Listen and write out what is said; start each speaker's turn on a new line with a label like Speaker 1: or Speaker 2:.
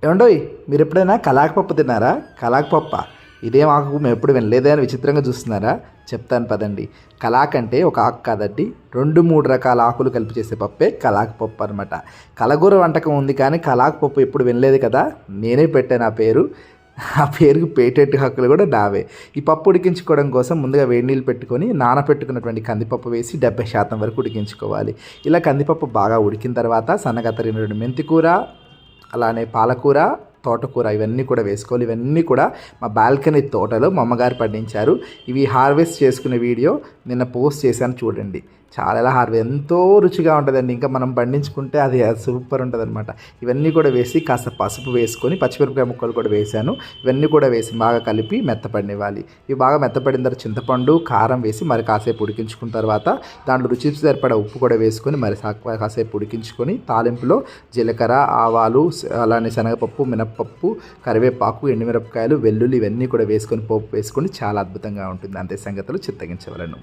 Speaker 1: ఏమండోయ్, మీరు ఎప్పుడైనా కలాకపప్పు తిన్నారా? కలాకపప్ప ఇదేం ఆకు మేము ఎప్పుడు వినలేదే అని విచిత్రంగా చూస్తున్నారా? చెప్తాను పదండి. కలాక్ అంటే ఒక ఆకు కాదండి, 2-3 రకాల ఆకులు కలిపి చేసే పప్పే కలాకపప్పు అనమాట. కలగూర వంటకం ఉంది కానీ కలాకపప్పు ఎప్పుడు వినలేదు కదా. నేనే పెట్టాను ఆ పేరు. ఆ పేరుకు పేటెంట్ హక్కులు కూడా నావే. ఈ పప్పు ఉడికించుకోవడం కోసం ముందుగా వేడి నీళ్ళు పెట్టుకొని నానపెట్టుకున్నటువంటి కందిపప్పు వేసి 70% వరకు ఉడికించుకోవాలి. ఇలా కందిపప్పు బాగా ఉడికిన తర్వాత సన్నగా తరిగిన మెంతి కూర, అలానే పాలకూర, తోటకూర ఇవన్నీ కూడా వేసుకోవాలి. ఇవన్నీ కూడా మా బాల్కనీ తోటలో మా అమ్మగారు పండించారు. ఇవి హార్వెస్ట్ చేసుకునే వీడియో నిన్న పోస్ట్ చేశాను చూడండి. చాలా ఎంతో రుచిగా ఉంటుందండి. ఇంకా మనం పండించుకుంటే అది సూపర్ ఉంటుందన్నమాట. ఇవన్నీ కూడా వేసి కాస్త పసుపు వేసుకొని పచ్చిమిరపకాయ ముక్కలు కూడా వేసాను. ఇవన్నీ కూడా వేసి బాగా కలిపి మెత్తపడినివ్వాలి. ఇవి బాగా మెత్తపడిన తర్వాత చింతపండు, కారం వేసి మరి కాసేపు ఉడికించుకున్న తర్వాత దాంట్లో రుచికి సరిపడా ఉప్పు కూడా వేసుకొని మరి కాసేపు ఉడికించుకొని తాలింపులో జీలకర్ర, ఆవాలు, అలానే శనగపప్పు, మినప్పప్పు, కరివేపాకు, ఎండుమిరపకాయలు, వెల్లుల్లి ఇవన్నీ కూడా వేసుకొని పోపు వేసుకొని చాలా అద్భుతంగా ఉంటుంది. అంతే సంగతులు చిత్తగించవలను.